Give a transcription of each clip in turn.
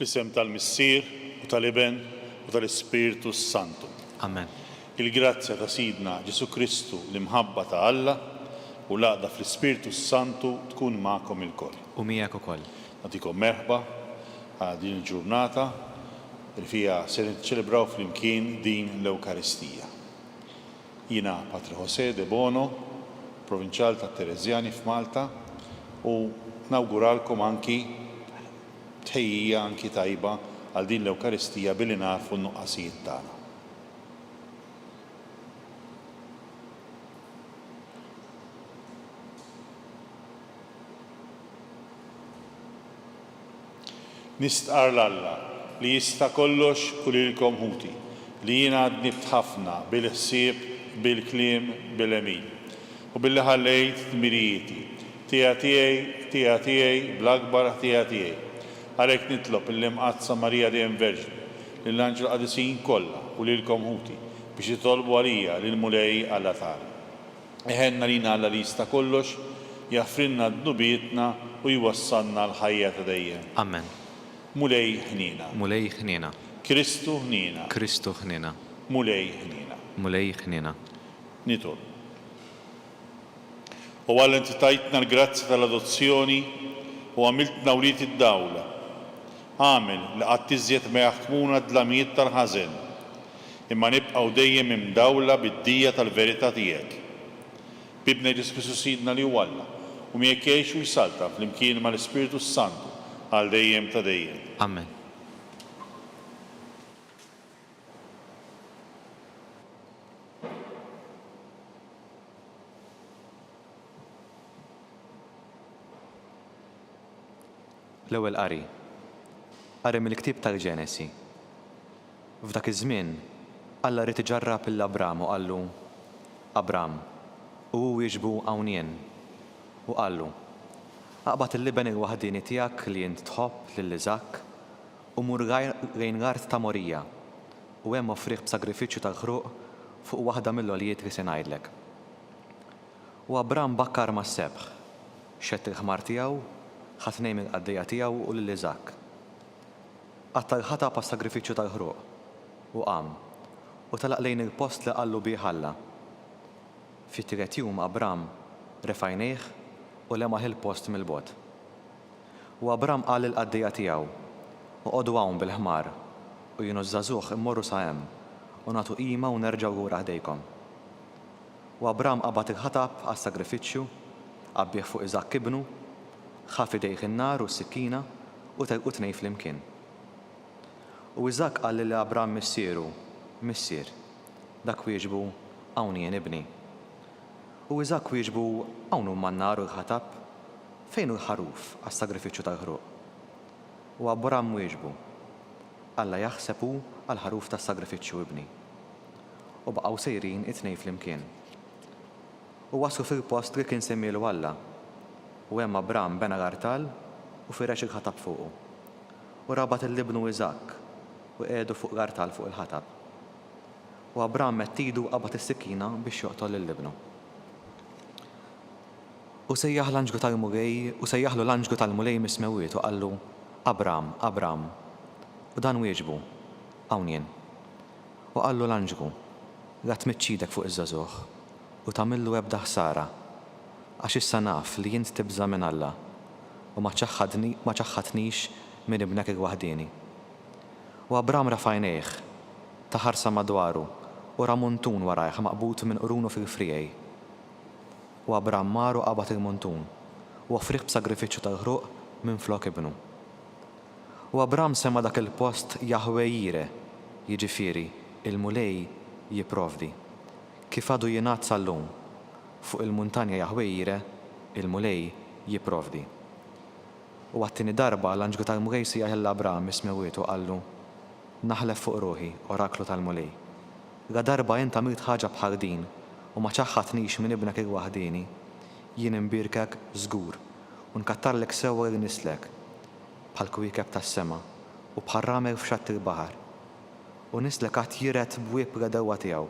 F'isem tal-Missier u tal-Iben u tal-Ispiritu Santu. Amen. Il-grazzja ta' Sidna Ġesu Kristu l-imħabba ta' Alla u l-għaqda fl-Ispiritu Santu tkun magħkom ilkoll. U miegħek ukoll. Nagħtikom merħba għal din il-ġurnata li fiha se niċċelebraw flimkien din l-Ewkaristija. Jiena Patri José De Bono, provinċjal ta' Terezjani f'Malta, u nawguralkom anki tħejjija anki tajba għal din l-Ewkaristija billi narfu n-nuqqasijiet tagħna. Nistqar l-Alla li jista' kollox u lilkom ħuti li jiena għadni b'ħafna bil-ħsieb, bil-kliem, bil-emin u billi ħallejt tmirijieti tiegħi bl-akbar tiegħi. Għalhekk nitlob il-Imqazza Marija Dejjem Verġni lill-Anġel Qadisin kollha u lilkom ħuti biex jitolbu għalija lil Mulej Alla tagħna. Eħenna lina Alla li jista' kollox jaffrinna d-nubietna u jwassalna l-ħajja ta' dejjem. Amen. Mulej ħnina. Mulej ħnina. Kristu ħnina. Kristu ħnina. Mulej ħnina. Mulej ħnina. Nitol. U għal inti tajtna l-grazzi tal-adozzjoni u għamiltna wliet id-dawla. Għamil li qatt tiżjed ma jaħkmuna d-dlamijiet tal-ħażen, imma nibqgħu dejjem imdawla bid-dija tal-verità tiegħek. Bibna Ġesu Kristu Sidna li huwa Alla u miegħek jgħix u jsalta flimkien mal-Ispiritu Santu għal dejjem ta' dejjem. Amen. L-ewwel qari. Qari mill-ktieb tal-Ġenesi. F'dak iż-żmien Alla rid iġarrab il-Abram u qallu: Abram, u hu jiġbu hawn jien. U qallu: Aqbad il-liben il-waħdini tiegħek li int tħobb lil Iżak u mur lejn Għart ta' Morija u hemm offrih b'sagrifiċċju ta' ħruq fuq waħda mill-għoljiet li se ngħidlek. U Abram bakkar mas-sebħ, xett il-ħmar tiegħu, ħadd nejn il-qaddejja tiegħu u lil Iżak. Qatta l-ħatab għas-sagrifiċċju ta' ħruq u qam u talaq lejn il-post li qallu bih Alla. Fit-tielet jum Abram refa' għajnejh u lemaħ il-post mill-bogħod. U Abram qal il-qaddejja tiegħu: Oqgħodu hawn bil-ħmar u jienu żagħżugħ immorru sa hemm u nagħtu qima u nerġgħu lura ħdejkom. U Abram qabad il-ħatab għas-sagrifiċċju, qabbih fuq Iżak ibnu, ħaf idejh in-nar u s-sikkina u telqu tnejn flimkien. U Iżak qal lil Abram missieru: Missier, dak wieġbu: Hawn jien ibni. U Iżak wieġbu: Hawn huma n-nar u l-ħatab, fejn hu l-ħaruf għas-sagrifiċċju tal-ħruq? U Abram wieġbu: Alla jaħseb hu għall-ħaruf tas-sagrifiċċju ibni. U baqgħu sejrin it-tnejn flimkien. U waslu fil-post li kien semmielu Alla, u hemm Abram bena l-artal u firex il-ħatab fuqu. U rabat il-libnu Iżak u qiegħdu fuq l-artal fuq il-ħatab. U Abram mett idu qabad is-sikkina biex joqtol il-libnu. U sejjaħ l-anġlu tal-Mulej u sejjaħlu l-anġlu tal-Mulej mismewwiet u qallu: Abram, Abram. U dan wieġbu: Hawn jien. U qallu l-anġlu: La tmiċċidek fuq iż-żagħżugħ u tagħmillu ebda ħsara għax issa naf li jint tibża minn Alla u ma ċaħħadnix minn ibnek il-waħdieni. U Abram rafa' għajnejh, taħarsa madwaru u ra muntun warajh maqbut minn qrunu fil-frijej. U Abram maru qabad il-muntun u offrih b'sagrifiċċju tal-ħruq minn flok ibnu. U Abram sema dak il-post Jahwe Jire, jiġifieri il-Mulej jipprovdi. Kif għadu jingħad sal-lum, fuq il-muntanja Jahwe Jire, il-Mulej jipprovdi. U għat-tieni darba l-anġlu tal-Mulej sejjaħ l-Abram mismewwiet u qallu: Naħlef fuq ruħi, oraklu tal-Mulej. La darba int għamilt ħaġa bħal din u ma ċaħħadnix minn ibnek il-waħdieni, jien imbirkek żgur u nkattarlek sewwa li nislek bħal kwiekeb tas-sema u bħal ramel f'xatt il-baħar u nislek għad jiret bwieb l-dewwa tiegħu.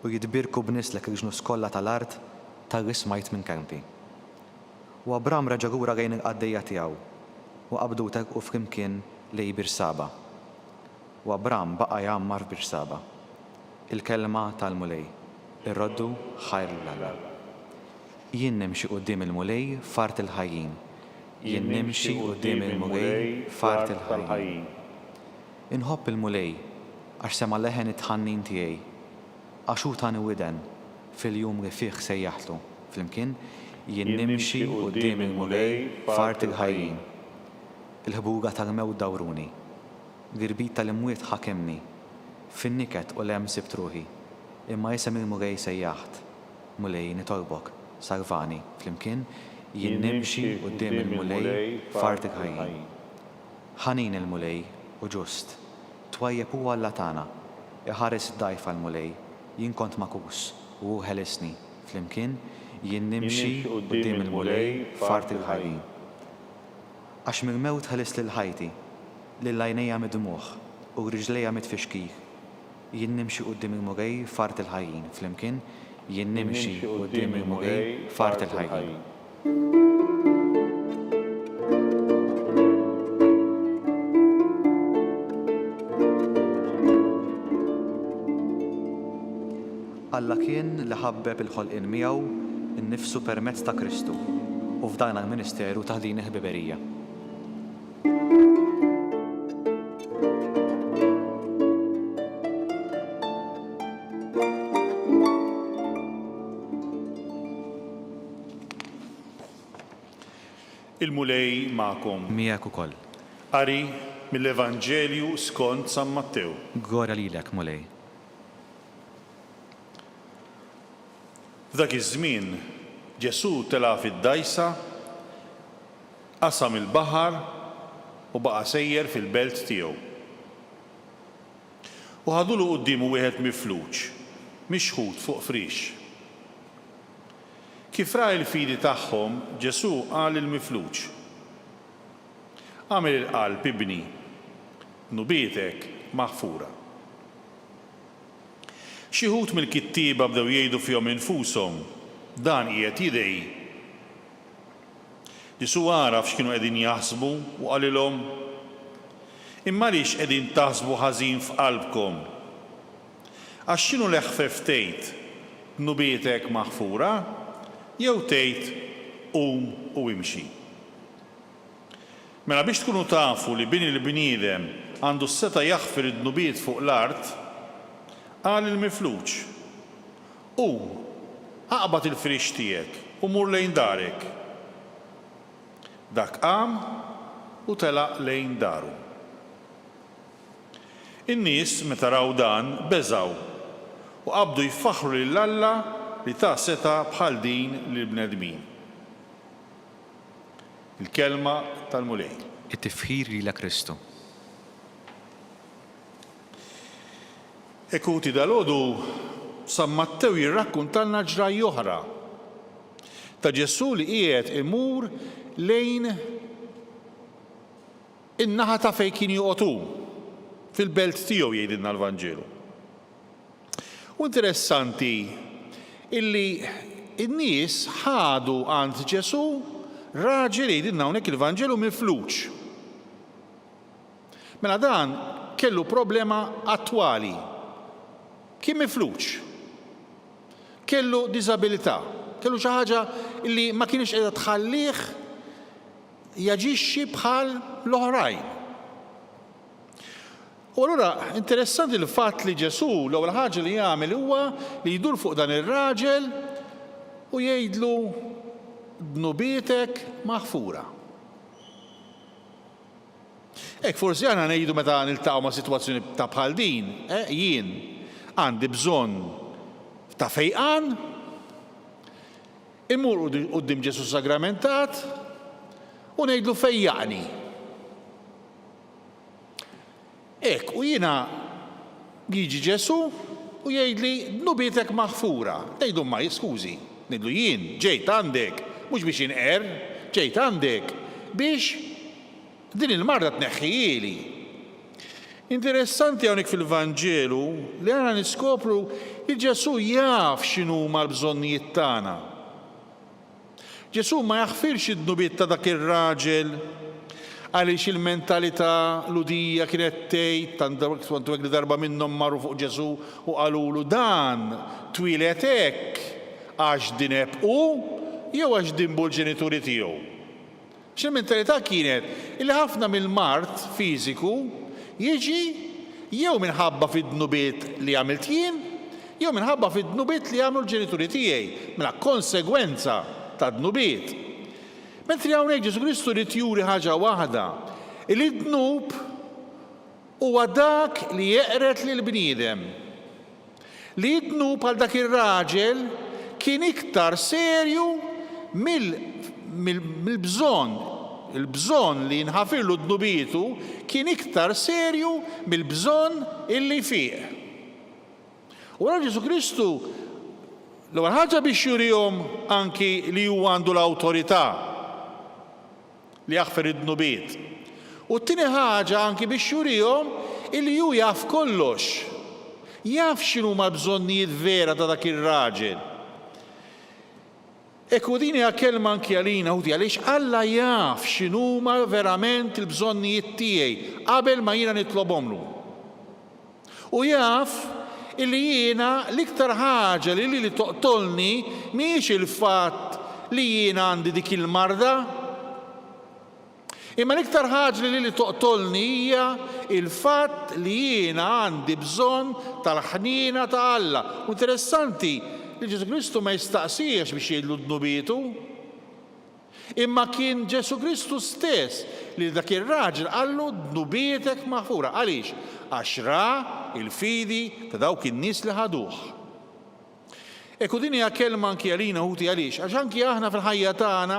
U jitbirku b'nislek il-ġnus kollha tal-art tal-li smajt minn kelmti. U Abram reġa' lura lejn il-qaddejja tiegħu u qabdu telqu flimkien lej Birsaba. U Abram baqa' jgħammar f'Birsaba. Il-kelma tal-mulej, irroddu ħajr l-Alla. Jien nimxi quddiem il-mulej fart il-ħajjin. Jien nimxi quddiem il-mulej fart il-ħajjin. Inħobb il-mulej għax sema leħen it-ħannin tiegħi. Għaxu tani widen fil-jum li fih sejjaħlu. Flimkien jien nimxi quddiem il-mulej fart il-ħajjin. Il-ħbuga tal-mew dawruni. Girbit tal-imwiet ħakemni. Fin-niket u lem sibt ruħi. Imma jisem il-mulej sejjaħt. Mulej nitolbok, salvani. Flimkien jien nimxi quddiem il-mulej fart il-ħajjin. Ħanin il-mulej u ġust. Twajjeb huwa Alla tagħna. Iħares id-dajf għall-mulej. Jien kont makus u ħelesni. Flimkien jien nimxi quddiem il-mulej fart il-ħajjin. Għax mill-mewt ħeles lil ħajti, lil għajnejja mid-dmuħ u riġlejja mitfixkih. Jien nimxi quddiem il-mulej fart il-ħajjin. Flimkien jien nimxi quddiem il-mulej fart il-ħajjin. Alla kien li ħabbeb il-ħolqien miegħu innifsu permezz ta' Kristu u f'dan il-ministeru ta' din il-ħbiberija. Il-mulej ma'kom. Miegħek ukoll. Qari mill-Evanġelju skont San Mattew. Glorja lilek, mulej. F'dak iż-żmien Ġesu tela fid-dajsa, qasam il-baħar u baqa' sejjer fil-belt tiegħu. U ħadulu qudiemu wieħed mifluġ, mixħud fuq frix. Kif ra il-fidi tagħhom, Ġesu qal il-mifluġ: għamel il-qalb ibni, nubietek maħfura. Xi wħud mill-kittieba bdew jgħidu fihom infushom dan qiegħed jidej. Ġesu għaraf x'kienu qegħdin jaħsbu u qalilhom: imma għaliex qegħdin taħsbu ħażin f'qalbkom? Għax x'inhu l-eħfef tgħid nubietek maħfura jew tgħid qum u imxi. Mela biex tkunu tafu li bini l-bniedem għandu s-seta jaħfir id-nubiet fuq l-art, qal il-mifluġ: aqbad il-frix tiegħek u mur lejn darek. Dak qam u telaq lejn daru. In-nies meta raw dan beżaw u qabdu jfaħru lill-Alla li ta' seta bħal din lill-bnedmin. Il-kelma tal-mulej. It-tifħir lilek Kristu. Ekuti dal-għodu San Mattew jirrakkuntalna ġraj oħra ta' Ġesu li qiegħed imur lejn in-naħa ta' fejn kien joqgħod fil-belt tiegħu jgħidilna l-Vanġelu. U interessanti illi n-nies ħadu għand Ġesu raġel jgħidilna hawnhekk il-Vanġelu mifluġ. Mela dan kellu problema attwali. Kien mifluġ. Kellu diżabilità. Kellu xi ħaġa li ma kienx qiegħda tħallih jaġixxi bħal l-oħrajn. U allura interessanti l-fatt li Ġesu l-ewwel ħaġa li jagħmel huwa li jdur fuq dan ir-raġel u jgħidlu dnubietek maħfura. Hekk forsi aħna ngħidu meta niltaqgħu ma' sitwazzjoni ta' bħal din, jien għandi bżonn ta' fejqan, immur quddiem Ġesu sagramentat u ngħidlu fejjaqni. Hekk u jiena jiġi Ġesu u jgħidli dnubietek maħfura. Ngħidu ma skużi, ngħidlu jien ġejt għandek mhux biex inqer, ġejt għandek biex din il-marda tneħħieli. Interessanti hawnhekk fil-Vanġelu li għana niskopru li Ġesu jaf x'inhuma l-bżonnijiet tagħna. Ġesu ma jaħfirx id-dnubiet ta' dak ir-raġel Għaliex il-mentalità ludija kienet tgħid tantu hekk li darba minnhom marru fuq Ġesu u qalulu dan twilet hekk għax din hebqu jew għax dinbu l-ġenituri tiegħu. X'il-mentalità kienet illi ħafna mill-mart fiżiku jiġi jew minħabba fid-dnubiet li għamilt jien, jew minħabba fid-dnubiet li għamlu l-ġenituri tiegħi, mela konsegwenza ta' dnubiet. Mentri hawnhekk Ġesu Kristu rid juri ħaġa waħda, li d-dnub huwa dak li jeqret lill-bniedem. Li d-dnub għal dak ir-raġel kien iktar serju mill-bżonn. Il-bżonn li nħafirlu d-dnubietu kien iktar serju mill-bżonn illi fih. U għara Ġesu Kristu l-ewwel ħaġa biex jurihom anki li huwa għandu l-awtorità li jaħfer id-dnubiet. U t-tieni ħaġa anki biex jurihom illi hu jaf kollox. Jaf x'inhuma l-bżonnijiet vera ta' dak ir-raġel. Ekku din hija kelma anki għalina u għaliex Alla jaf x'inhuma verament il-bżonnijiet tiegħi qabel ma jiena nitlobhomlu. U jaf illi jiena l-iktar ħaġa li toqtolni mhijiex il-fatt li jiena għandi dik il-marda, imma l-iktar ħaġa li toqtolni hija il-fatt li jiena għandi bżonn tal-ħnina ta' Alla. U interessanti li Ġesu Kristu ma jistaqsijiex biex jgħidlu d-dnubietu, imma kien Ġesu Kristu stess li dak ir-raġel qallu dnubietek maħfura. Għaliex? Għax ra il-fidi ta' dawk in-nies li ħaduh. Ekku din hija kelma anki għalina ħuti għaliex, għax anki aħna fil-ħajja tagħna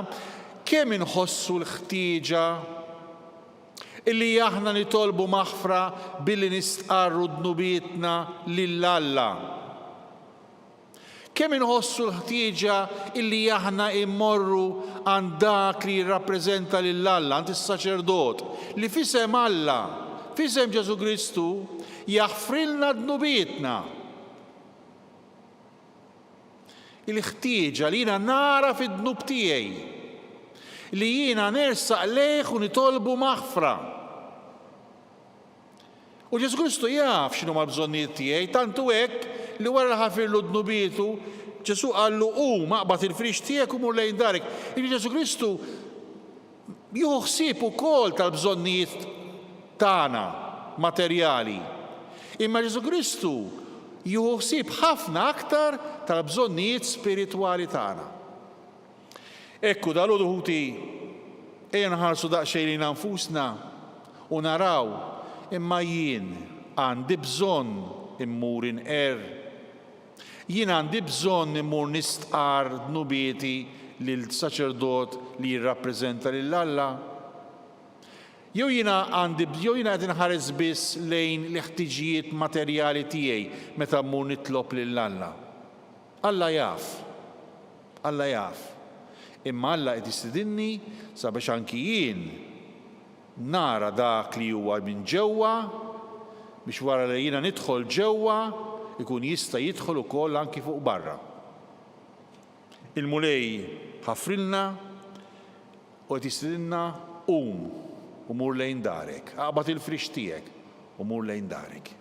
kemm inħossu l-ħtieġa illi aħna nitolbu maħfra billi nistqarru dnubietna lil Alla. Kemm inħossu l-ħtieġa illi aħna immorru għand dak li jirrappreżenta lil Alla, għand is-saċerdot, li fisem Alla, fisem Ġesu Kristu, jaħfrilna dnubietna. Il-ħtieġa li jiena nara fid-dnub tiegħi, li jiena nersaq lejh u nitolbu maħfra. U Ġesu Kristu jaf x'inhuma l-bżonnijiet tiegħi, tantu hekk li wara ħafirlu d-dnubietu, Ġesu qallu maqbad il-frix tiegħek u mur lejn darek. Ġesu Kristu jieħu ħsieb ukoll tal-bżonnijiet tagħna materjali. Imma Ġesu Kristu jieħu ħsieb ħafna aktar tal-bżonnijiet spiritwali tagħna. Ekku dal-għodu ħuti ejja nħarsu daqsxejn lejn nfusna u naraw imma jien għandi bżonn immur inqer. Jien għandi bżonn immur nistqar dnubieti lill-saċerdot li jirrappreżenta lil Alla. Jew jiena qed inħares biss lejn l-ħtiġijiet materjali tiegħi meta mmur nitlob lil Alla. Alla jaf. Alla jaf. Imma Alla qed jistidinni sabiex anki jien nara dak li huwa minn ġewwa biex wara li jiena nidħol ġewwa ikun jista' jidħol ukoll anki fuq barra. Il-mulej ħafrilna u qed jistidinna u mur lejn darek. Aqbad il-frix tiegħek u mur lejn darek.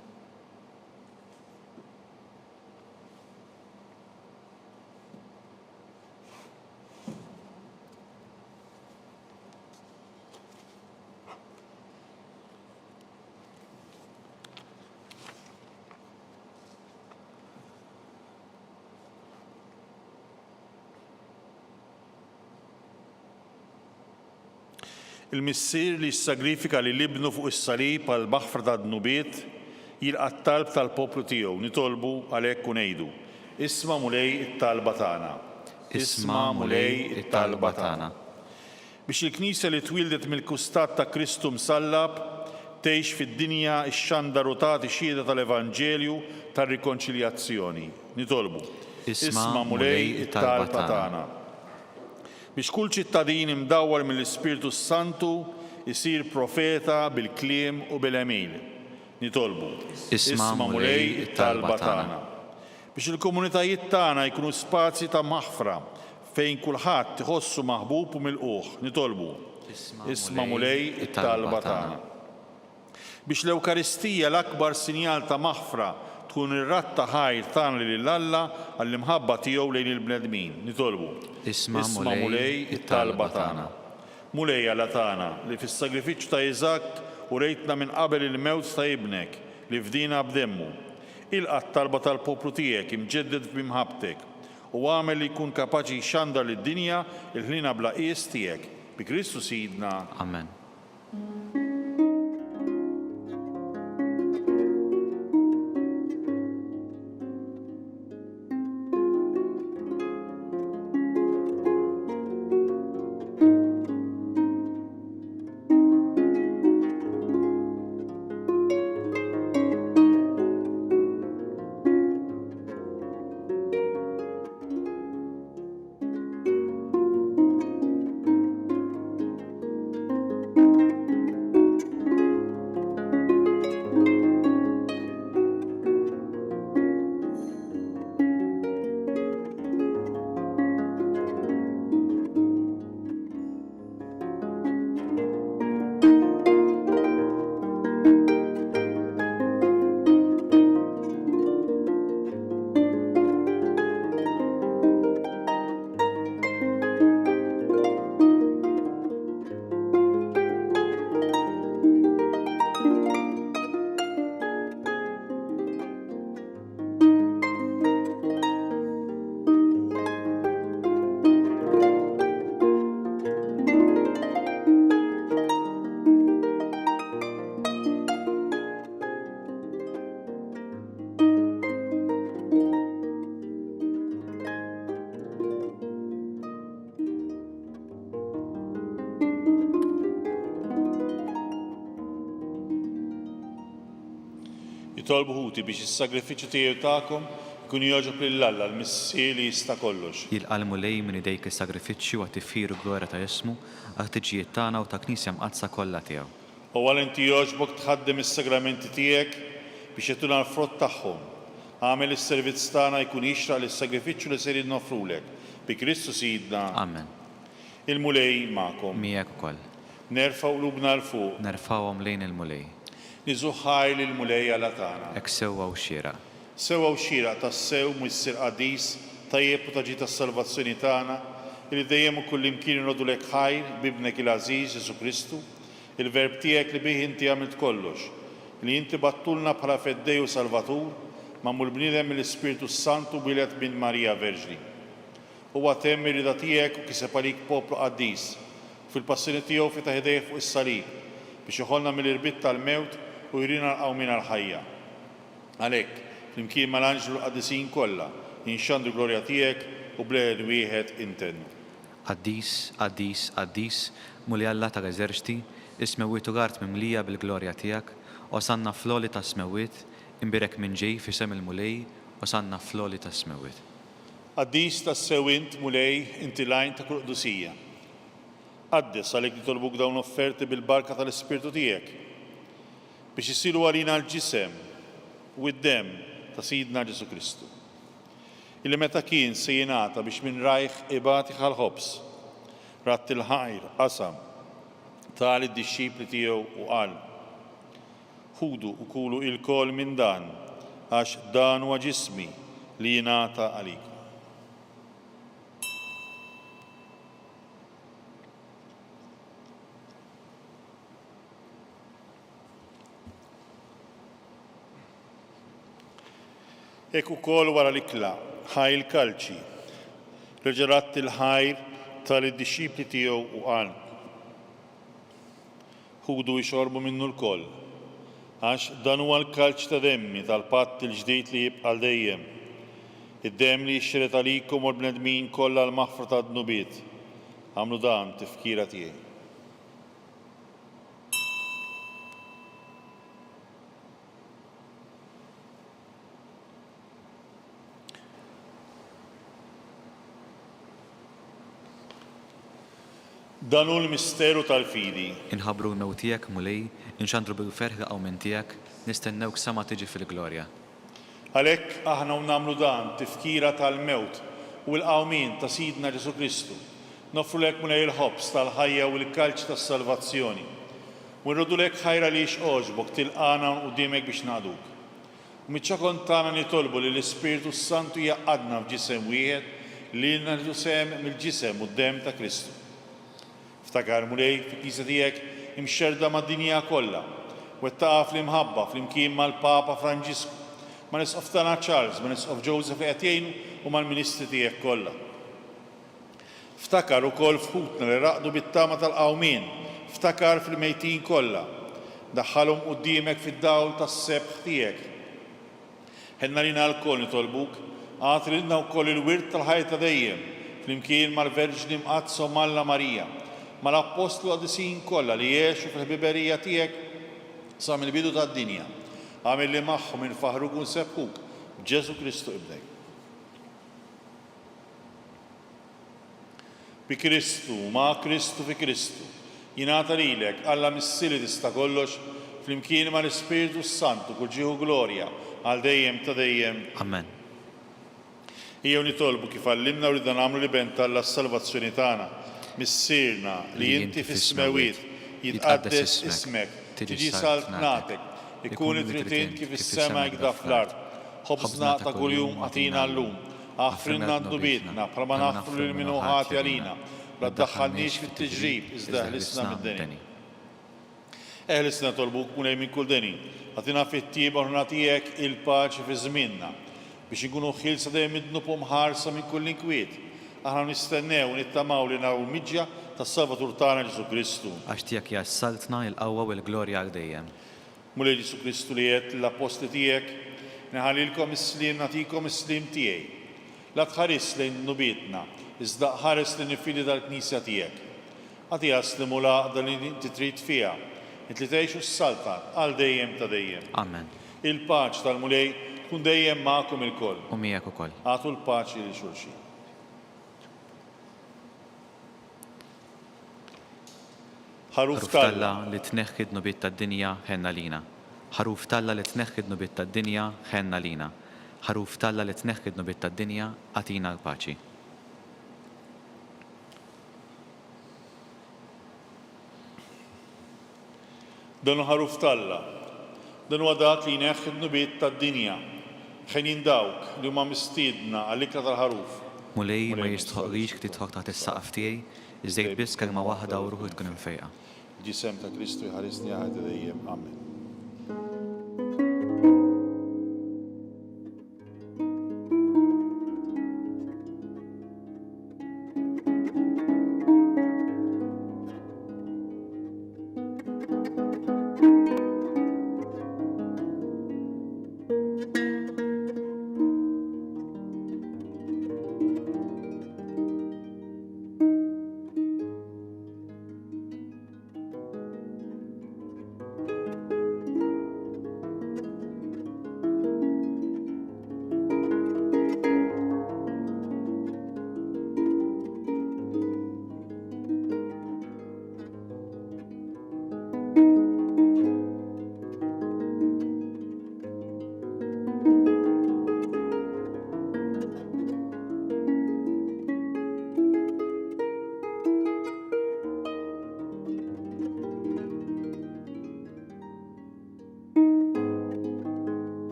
Il-missier li s-sagrifika li libnu fuq is-salib għal maħfra ta' dnubiet jilqa' t-talb tal-poplu tiegħu nitolbu għalhekk u ngħidu: Isma' mulej it-talba tagħna. Isma' mulej it-talba tagħna. Biex il-Knisja li twildet mill-kustat ta' Kristu msallab tgħix fid-dinja x-xandar u tagħti xhieda tal-Evanġelju tar-rikonċiljazzjoni. Nitolbu: Isma' mulej it-talba tagħna. Biex kull ċittadin imdawwar mill-Ispiritu Santu isir profeta bil-kliem u bil-emil. Nitolbu: Isma' mulej it-talba tagħna. Biex il-komunitajiet tagħna jkunu spazji ta' maħfra fejn kulħadd iħossu maħbub u milquh. Nitolbu: isma' mulej it-talba tagħna. Biex l-Ewkaristija l-akbar sinjal ta' maħfra tkun ir-ratta ħajr tagħna lil Alla għall-imħabba tiegħu lejn il-bnedmin. Nitolbu. Isma' mulej it-talba tagħna. Mulej Alla tagħna li fis-sagrifiċċju ta' Iżak u rejtna minn qabel il-mewt ta' ibnek li fdina b'demmu. Ilqa' t-talba tal-poplu tiegħek imġedded b'imħabtek u għamel li jkun kapaċi jxandar lid-dinja il-ħlina bla qies tiegħek. Bi Kristu Sidna. Amen. Jitolbu ħuti biex is-sagrifiċċju tiegħu tagħkom ikun jogħġob lil Alla l-Missir li jista' kollox. Jilqalmu lej minn idejk is-sagrifiċċju għat tiffiru glorja ta' ismu għat tiġijiet tagħna u ta' Knisja mqazza kollha tiegħu. U għal inti jogħġbok tħaddem is-sagramenti tiegħek biex jagħtuna l-frott tagħhom. Għamel is-servizz tagħna jkun jixraq lis-sagrifiċċju li ser jinnofrulek. Bi Kristu Sidna. Amen. Il-mulej magħkom. Miegħek ukoll. Nerfgħu qlubna l fuq. Nerfawhom lejn il-mulej. Niżuħħaj lill-mulej Alla tagħna. Hekk sewwa u xieraq. Sewwa u xieraq tas-sew missir qadis tajjeb u taġi tas-salvazzjoni tagħna li dejjem u kullimkien inrodu lek ħajr bibnek il-Ażiż Ġesu Kristu, il-verb tiegħek li bih inti għamilt kollox, li inti battulna bħala feddej u salvatur magħmul bniedem mill-Ispiritu Santu bilet minn Marija Verġni. Huwa temm ir-rida tiegħek u kiseb għalik poplu qaddis fil-passjoni tiegħu fi taħdejh fuq is-salib biex iħollna mill-irbit tal-mewt u jrina l-qawmin għal-ħajja. Għalhekk, flimkien mal-anġlu qaddisin kollha, jinxandru glorja tiegħek u bled wieħed intennu. Qaddis, qaddis, qaddis, mulej Alla ta' eżerċti, ismewwiet u gart mimlija bil-glorja tiegħek, osanna floli ta' smewwiet, imbirek minn ġej fi sem il-mulej, osanna floli ta' smewwiet. Qaddis tas-sew int mulej inti lajn ta' kull qdusija. Qaddes għalhekk nitolbuk dawn offerti bil-barka tal-Ispirtu tiegħek biex isiru għalina l-ġisem u d-dem ta' Sidna Ġesu Kristu. Illi meta kien se jingħata biex minn rajħ ibati ħal-ħobs, ratt il-ħajr qasam tal id-dixxipli tiegħu u qal: ħudu u kulu il-kol minn dan għax dan huwa ġismi li jingħata għalikom. Hekk ukoll wara l-ikla ħaj il-kalċi, reġa' il-ħajr tal-disċipli tiegħu u qal: ħudu jxorbu minnu l-koll, għax dan huwa l-kalċ ta' demmi tal-patt il-ġdid li jibqa' dejjem. Id-demm li jixxeret għalikom u l-bnedmin kollha l-maħfra tad-dnubiet. Għamlu dan tifkira tiegħi. Dan hu l-misteru tal-fidi. Inħabbru l-mew tiegħek mulej, inxandru bil-ferħ qawmin tiegħek, nistennewk sama tiġi fil-glorja. Għalhekk aħna nagħmlu dan tifkira tal-mewt u l-qawmin ta' Sidna Ġesu Kristu Nofru lek mulej il-ħobs tal-ħajja u l-kalċ tas-salvazzjoni. U nrodu lek ħajra li oġbok tilqana qudiemek biex nagħduk. U miċċa kontana nitolbu li l-Ispiritu Santu jaqadna f'ġisem wieħed li nagħtu sem mill-ġisem u d-dem ta' Kristu. Ftakar mulej fil-Knisja tiegħek imxerda mad-dinja kollha u ttaqa' fl-imħabba flimkien mal-Papa Franġisku, ma' nisqof tagħna Charles, ma' nisqof Joseph li qed jgħinu u mal-Ministri tiegħek kollha. Ftakar ukoll fħutna li raqdu bit-tama tal-qawmien, ftakar fil-mejtin kollha, daħħalhom quddiemek fid-dawl tas-sebħ tiegħek. Ħenna lina l-koll nitolbuk, għati lilna wkoll il-wirt tal-ħajja ta' dejjem, flimkien mal-Verġni Mqadsa u Malla Marija, mal-Apostlu Qadisin kollha li jgħixu fil-ħbiberija tiegħek sa mill-bidu tad-dinja. Għamil li magħhom infaħruk u nsebħuk b'Ġesu Kristu ibnek. Bi Kristu, ma' Kristu fi Kristu, jingħata lilek Alla missili tista' kollox flimkien mal-Ispiritu Santu kull ġieħu glorja għal dejjem ta' dejjem. Amen. Ejjew nitolbu kif għallimna u ridna nagħmlu li bent Alla s-salvazzjoni tagħna, missirna li inti fis-smawiet jitqaddes ismek, tiġi saltnatek, ikun it-tritin kif is-sema jgda fl-art. Ħobżna ta' kuljum għatina llum, aħfrinna d-dubietna, bħalma naħfru lil min hu ħati għalina, la ddaħħalniex fit-tiġrib iżda ħlisna mid-deni. Eħlisna tolbuk mulej minn kull deni, għatina fit-tieba u nagħtijek il-paċi fi żmienna, biex inkunu ħilsa dejjem idnubhom ħarsa minn kull inkwiet. Aħna nistennew nittamaw li naraw l-miġja tas-Salvatur tagħna Ġesu Kristu. Għax tiegħek jassaltna il-qawwa u l-glorja għal dejjem. Mulej Ġesu Kristu li qed l-apostli tiegħek, neħallilkom is-slim nagħtikom is-slim tiegħi. La tħares lejn nubietna, iżda ħares lejn il-fidi tal-Knisja tiegħek. Għatiha slimu l-għaqda li inti trid fiha, inti tgħixu s-saltat għal dejjem ta' dejjem. Amen. Il-paċ tal-mulej tkun dejjem magħkom ilkoll. U miegħek ukoll. Għatu l-paċi lil xulxin. Ħaruf Talla li tneħħi d-nubiet tad-dinja ħenna lina. Ħaruf Talla li tneħħi d-nubiet tad-dinja ħenna lina. Ħaruf Talla li tneħħi d-nubiet tad-dinja għatina l-paċi. Dan ħaruf Talla, dan huwa dak li jneħħi d-nubiet tad-dinja. Ħejnin dawk li huma mistiedna għall-ikra tal-ħaruf. Mulej ma jistħoqlix titħoq taħt is-saqaf tiegħi, iżdejt biss kelma waħda u ruħu tkun infejqa. Ġisem ta' Kristu jħarisni għal dejjem. Amen.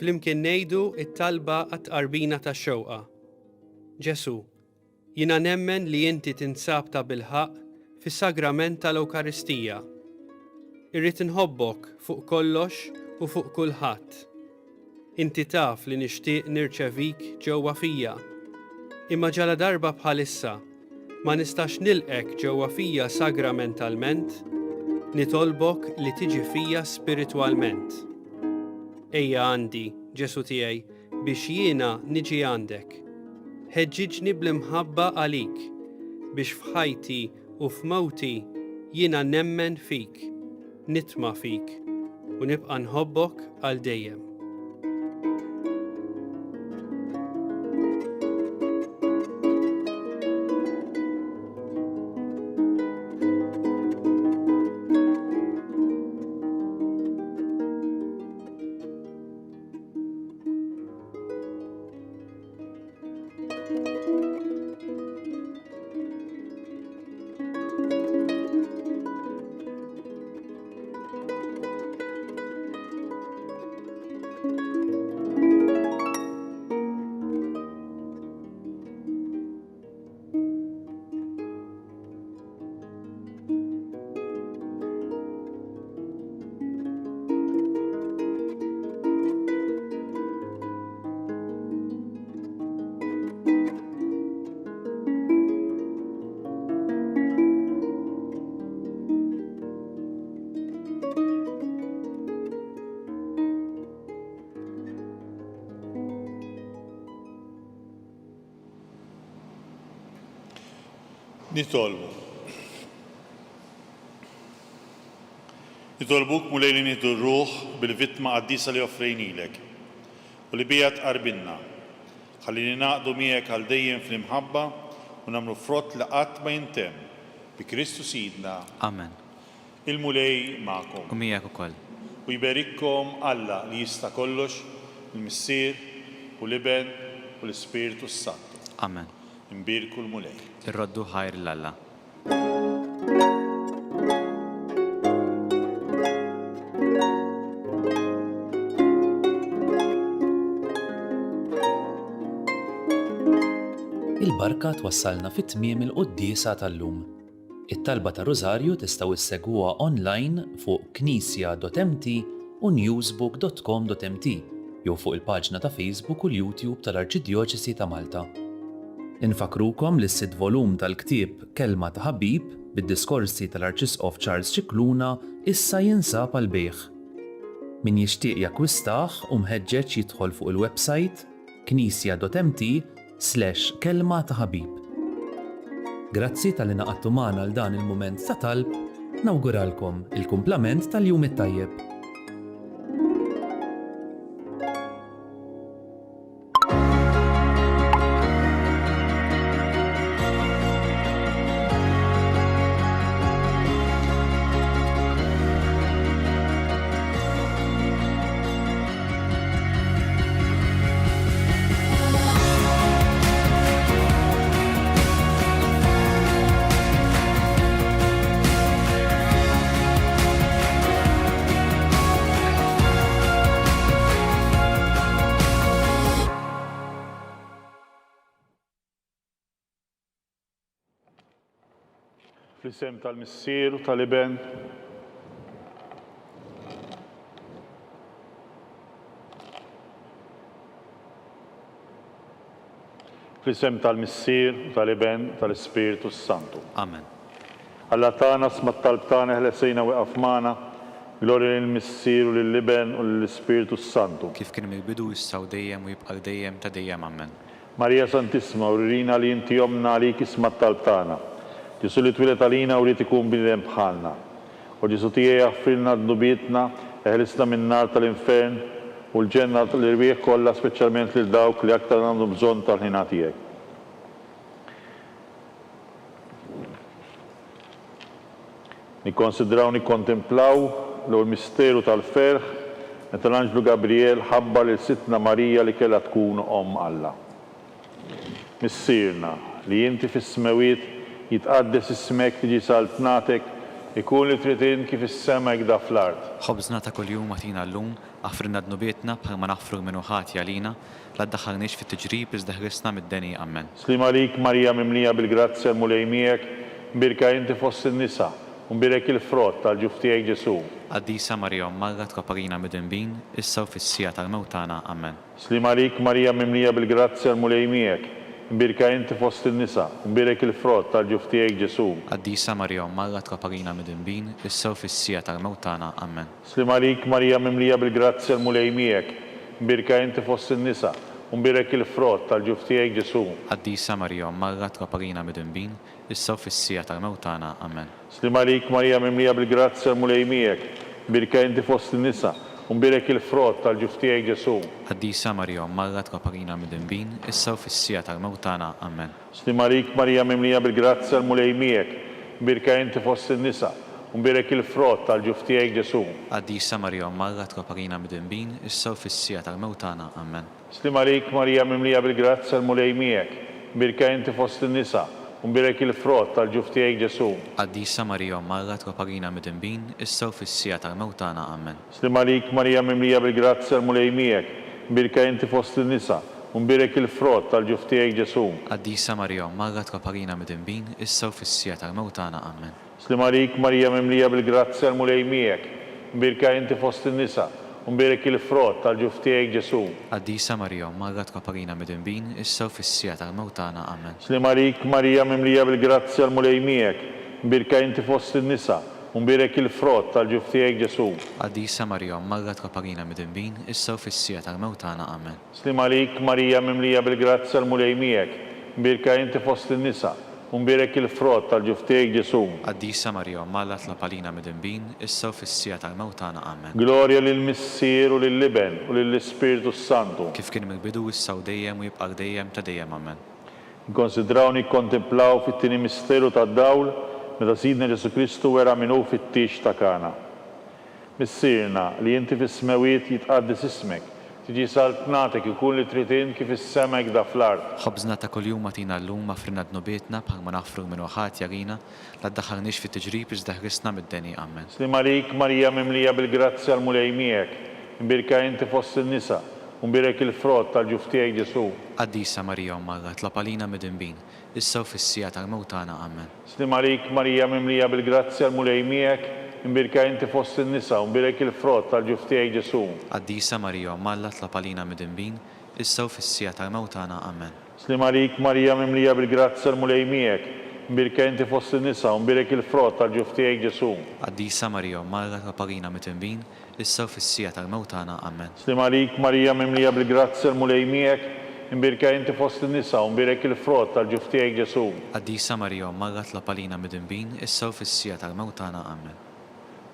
Flimkien ngħidu it-talba għat-qarbina tax-xewqa. Ġesu, jiena nemmen li inti tinsab ta' bilħaq fis-sagrament tal-Ewkaristija. Irrid inħobbok fuq kollox u fuq kulħadd. Inti taf li nixtieq nirċevik ġewwa fija. Imma ġala darba bħalissa ma nistax nilqek ġewwa fija sagramentalment, nitolbok li tiġi fija spiritwalment. Ejja għandi, Ġesu tiegħi, biex jiena niġi għandek. Ħeġġiġni bl-imħabba għalik, biex f'ħajti u f'mawti jiena nemmen fik, nitma' fik, u nibqa' nħobbok għal dejjem. Nitolbu. Nitolbuk mulej li nieħdu r-ruħ bil-vittma qaddisa li offrejnilek u li bija tqarbilna. Ħallini naqdu miegħek għal dejjem fl-imħabba u nagħmlu frott li qatt ma jintemm bi Kristu Sidna. Amen. Il-mulej magħkom. U miegħek ukoll. U jberikkom Alla li jista' kollox, il-Missier u l-Iben u l-Ispiritu Santu. Amen. Imbirku l-mulej. Irroddu ħajr l-Alla. Il-barka twassalna fit-tmiem il-quddiesa tal-lum. It-talba ta' Rożarju tistgħu issegwuha online fuq knisja.mt u newsbook.com.mt jew fuq il-paġna ta' Facebook u l-YouTube tal-Arċidjoċesi ta' Malta. Infakrukom li s-sitt volum tal-ktieb Kelma ta' Ħabib bid-diskorsi tal-Arċisqof Charles Cicluna issa jinsab għal bejgħ. Min jixtieq jakkwistah u mħeġġeġ jidħol fuq il-website knisja.mt/kelma ta' ħabib. Grazzi tal-li naqattu magħna għal dan il-mument ta' talb, nawguralkom il-kumplament tal-jum it-tajjeb. Fl-isem tal-Missier u tal-Iben fl-isem tal-Missier u tal-Iben tal-Ispiritu Santu. Amen. Alla tagħna sma' talb tagħna ħlesejna wieqaf magħna, glorja lill-Missier u lill-Iben u lill-Ispiritu Santu. Kif kien mill-bidu issa u dejjem u jibqa' dejjem ta' dejjem amen. Marija Santissima, urrina li inti jomna għalik isma' talb tagħna. Ġesu li twilet għalina u li tikun bidem bħalna. U Ġesu tiegħi jaffrilna d-nubietna, eħlisna minn nar tal-infern u l-ġenna l-irwieħ kollha speċjalment lil dawk li aktar għandhom bżonn tal-ħina tiegħek. Nikkonsidraw nikkontemplaw l-misteru tal-ferħ meta l-Anġlu Gabriel ħabbar lil Sitna Marija li kellha tkun Omm Alla. Missierna li inti fis-smewiet jitqaddes ismek tiġi saltnatek, ikun li trid kif is-sema jgda fl-ard. Ħobżna ta' kuljum agħtina llum, għafrinna d-nubietna bħalma naħfru minnu ħati għalina, la ddaħħalniex fit-tiġrib iżda ħrisna mid-deni ammen. Slim għalik Marija mimlija bil-grazzja l-mulej miegħek, mbirka inti fost in-nisa, u mbirek il-frott tal-ġuf tiegħek Ġesu. Qaddisa Marija Marra tkoparina mid-dinbin, issa u fis-sija tal-mewtana ammen. Slim għalik Marija mimlija bil-grazzja l-mulej miegħek, mbirka inti fost in-nisa, mbirek il-frott tal-ġuf tiegħek Ġesu. Qaddisa Marija Marra tkoparina mid-dinbin, issa u fis-sija tal-mewtana ammen. Slim għalik Marija mimlija bil-grazzja l-mulej miegħek, mbirka inti fost in-nisa, mbirek il-frott tal-ġuf tiegħek Ġesu. Qaddisa Marija Marra tkoparina mid-dinbin, issa u fis-sija tal-mewtana ammen. Slim għalik Marija mimlija bil-grazzja l-mulej miegħek, mbirka inti fost in-nisa, mbirek il-frott tal-ġuf tiegħek Ġesu. Qaddisa Marija Marra tkoparina mid-dinbin, issa u fis-sija tal-mewtana ammen. Slim għalik Marija mimlija bil-grazzja l-mulej miegħek, mbirka inti fost in-nisa, mbirek il-frott tal-ġuf tiegħek Ġesu. Qaddisa Marija Marra tkoparina mid-dinbin, issa u fis-sija tal-mewtana ammen. Slim għalik Marija mimlija bil-grazzja l-mulej miegħek, mbirka inti fost in-nisa, mbirek il-frott tal-ġuf tiegħek Ġesu. Qaddisa Marija Marra tkoparina mid-dinbin, issa u fis-sija tal-mewtana ammen. Slim għalik Marija mimlija bil-grazzja l-mulej miegħek, mbirka inti fost in-nisa, mbirek il-frott tal-ġuf tiegħek Ġesu. Qaddisa Marija Marra tkoparina mid-dinbin, issa u fis-sija tal-mewtana ammen. Slim għalik Marija mimlija bil-grazzja l-mulej miegħek, mbirka inti fost in-nisa, mbirek il-frott tal-ġuf tiegħek Ġesu. Qaddisa Marija Marra tkoparina mid-dinbin, issa u fis-sija tal-mewtana ammen. Slim għalik Marija mimlija bil-grazzja l-mulej miegħek, mbirka inti fost in-nisa, mbirek il-frott tal-ġuf tiegħek Ġesu. Qaddisa Marija Marra tkoparina mid-dinbin, issa u fis-sija tal-mewtana ammen. Slim għalik Marija mimlija bil-grazzja l-mulej miegħek, mbirka inti fost in-nisa, u nbirek il-frott tal-ġuf tiegħek Ġesu. Qaddisa Marija Malla tlab għalina mid-dinbin, issa u fis-sija tal-mewtana amen. Glorja lill-Missier u lill-Liben u lill-Ispiritu Santu. Kif kien mill-bidu issa u dejjem u jibqa' dejjem ta' dejjem amen. Nkonsidraw nikkontemplaw fit-tieni misteru tad-dawl meta Sidna Ġesu Kristu wera minnu fit-tix ta' Kana. Missierna li inti fis-smewiet jitqaddis ismek, tiġi saltnatek ikun li trid int kif is-semek da fl-ard. Ħobżna ta' kuljum atina llum affrinna dnubietna bħalma naħfru minn ħadd jarina la ddaħħalniex fit-tiġrib iżda ħrisna mid-deni amen. Slim għalik Marija mimlija bil-grazzja l-mulej miegħek, imbirka inti fost in-nisa, u nbirek il-frott tal-ġuf tiegħek Ġesu. Qaddisa Marija Malla tlab għalina mid-dinbin, issa u fis-sija tal-mewtana amen. Slim għalik Marija mimlija bil-grazzja l-mulej miegħek, imbirka inti fost in-nisa, u nbirek il-frott tal-ġuf tiegħek Ġesu. Qaddisa Marija Malla tlab għalina mid-dinbin, issa u fis-sija tal-mewtana amen. Slim għalik Marija mimlija bil-grazzja l-mulej miegħek, imbirka inti fost in-nisa, u nbirek il-frott tal-ġuf tiegħek Ġesu. Qaddisa Marija Malla tlab għalina mid-dinbin, issa u fis-sija tal-mewtana amen. Slim għalik Marija mimlija bil-grazzja l-mulej miegħek, imbirka inti fost in-nisa, u nbirek il-frott tal-ġuf tiegħek Ġesu. Qaddisa Marija Malla tlab għalina mid-dinbin, issa u fis-sija tal-mewtana amen.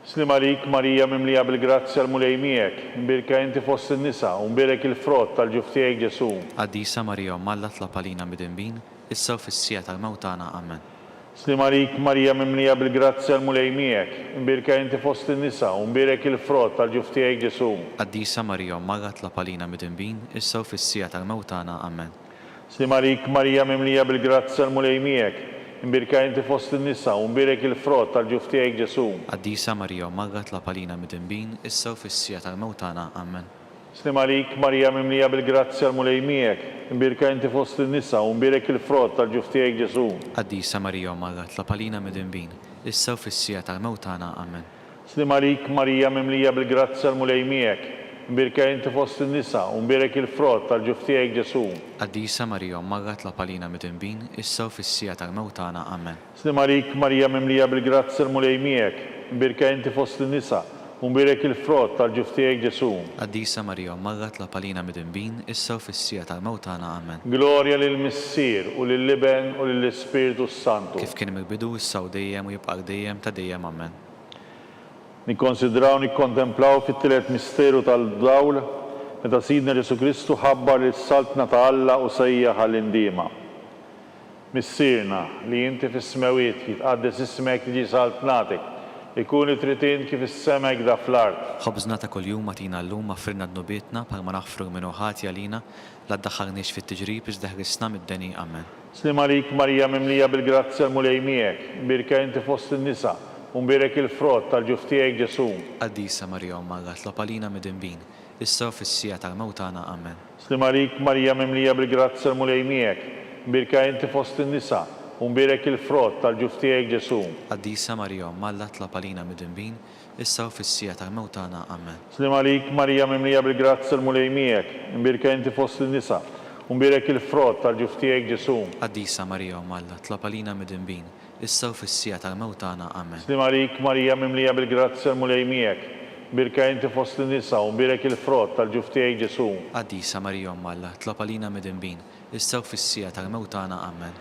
Slim għalik Marija mimlija bil-grazzja l-mulej miegħek, imbirka inti fost in-nisa, u nbirek il-frott tal-ġuf tiegħek Ġesu. Qaddisa Marija Malla tlab għalina mid-dinbin, issa u fis-sija tal-mewtana amen. Slim għalik Marija mimlija bil-grazzja l-mulej miegħek, imbirka inti fost in-nisa, u nbirek il-frott tal-ġuf tiegħek Ġesu. Qaddisa Marija Malla tlab għalina mid-dinbin, issa u fis-sija tal-mewtana amen. Slim għalik Marija mimlija bil-grazzja l-mulej miegħek, imbirka inti fost in-nisa, u nbirek il-frott tal-ġuf tiegħek Ġesu. Qaddisa Marija Malla tlab għalina mid-dinbin, issa u fis-sija tal-mewtana amen. Slim għalik Marija mimlija bil-grazzja l-mulej miegħek, imbirka inti fost in-nisa, u nbirek il-frott tal-ġuf tiegħek Ġesu. Qaddisa Marija Malla tlab għalina mid-dinbin, issa u fis-sija tal-mewtana amen. Slim għalik Marija mimlija bil-grazzja l-mulej miegħek, imbirka inti fost in-nisa, u nbirek il-frott tal-ġuf tiegħek Ġesu. Qaddisa Marija Malla tlab għalina mid-dinbin, issa u fis-sija tal-mewtana amen. Slim għalik Marija mimlija bil-grazzja l-mulej miegħek, imbirka inti fost in-nisa, u nbirek il-frott tal-ġuf tiegħek Ġesu. Qaddisa Marija Malla tlab għalina mid-dinbin, issa u fis-sija tal-mewtana amen. Glorja lill-Missier u lill-Liben u lill-Ispiritu Santu. Kif kien mill-bidu issa u dejjem u jibqa' dejjem ta' dejjem amen. Nikkonsidraw nikkontemplaw fit-tielet misteru tal-dawl meta Sidna Ġesu Kristu ħabbar is-saltna ta' Alla u sejjaħ għall-indiema. Missierna li inti fis-smewiet jitqaddis ismek tiġi saltnatek, ikun li trid int kif is-semek da fl-ard. Ħobżna ta' kuljum atina llum affrinna dnubietna bħalma naħfru minn ħadd għalina la ddaħħalniex fit-tiġrib iżda ħrisna mid-deni amen. Slim għalik Marija mimlija bil-grazzja l-mulej miegħek, imbirka inti fost in-nisa, u nbirek il-frott tal-ġuf tiegħek Ġesu. Qaddisa Marija Malla tlab għalina mid-dinbin, issa u fis-sija tal-mewtana amen. Slim għalik Marija mimlija bil-grazzja l-mulej miegħek, imbirka inti fost in-nisa, u nbirek il-frott tal-ġuf tiegħek Ġesu. Qaddisa Marija Malla tlab għalina mid-dinbin, issa u fis-sija tal-mewtana amen. Slim għalik Marija mimlija bil-grazzja l-mulej miegħek, imbirka inti fost in-nisa, u nbirek il-frott tal-ġuf tiegħek Ġesu. Qaddisa Marija Malla tlab għalina mid-dinbin, issa u fis-sija tal-mewtana amen. Slim għalik Marija mimlija bil-grazzja l-mulej miegħek, imbirka inti fost in-nisa, u nbirek il-frott tal-ġuf tiegħek Ġesu. Qaddisa Marija Malla tlab għalina mid-dinbin, issa u fis-sija tal-mewtana amen.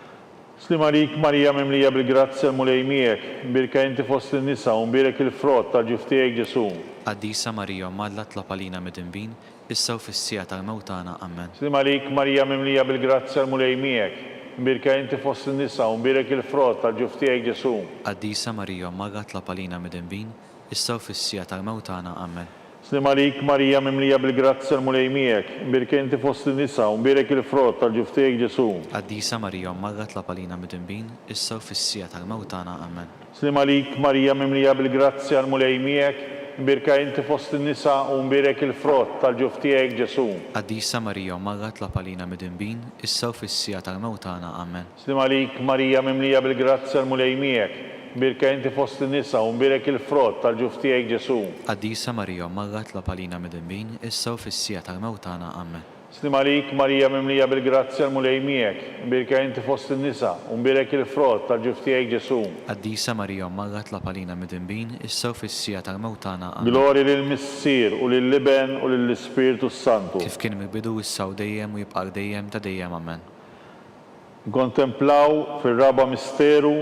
Slim għalik Marija mimlija bil-grazzja l-mulej miegħek, imbirka inti fost in-nisa, u nbirek il-frott tal-ġuf tiegħek Ġesu. Qaddisa Marija Malla tlab għalina mid-dinbin, issa u fis-sija tal-mewtana amen. Slim għalik Marija mimlija bil-grazzja l-mulej miegħek, imbirka inti fost in-nisa, u nbirek il-frott tal-ġuf tiegħek Ġesu. Qaddisa Marija Malla tlab għalina mid-dinbin, issa u fis-sija tal-mewtana amen. Slim għalik Marija mimlija bil-grazzja l-mulej miegħek, imbirka inti fost in-nisa, u nbirek il-frott tal-ġuf tiegħek Ġesu. Qaddisa Marija Malla tlab għalina mid-dinbin, issa u fis-sija tal-mewtana amen. Slim għalik Marija mimlija bil-grazzja l-mulej miegħek, imbirka inti fost in-nisa, u nbirek il-frott tal-ġuf tiegħek Ġesu. Qaddisa Marija Malla tlab għalina mid-dinbin, issa u fis-sija tal-mewtana amen. Slim għalik Marija mimlija bil-grazzja l-mulej miegħek, imbirka inti fost in-nisa, u nbirek il-frott tal-ġuf tiegħek Ġesu. Qaddisa Marija Malla tlab għalina mid-dinbin, issa u fis-sija tal-mewtana amen. Slim għalik Marija mimlija bil-grazzja l-mulej miegħek, imbirka inti fost in-nisa, u nbirek il-frott tal-ġuf tiegħek Ġesu. Qaddisa Marija Malla tlab għalina mid-dinbin, issa u fis-sija tal-mewtana amen. Glorja lill-Missier u lill-Liben u lill-Ispiritu Santu. Kif kien mill-bidu issa u dejjem u jibqa' dejjem ta' dejjem amen. Nkontemplaw fir-raba misteru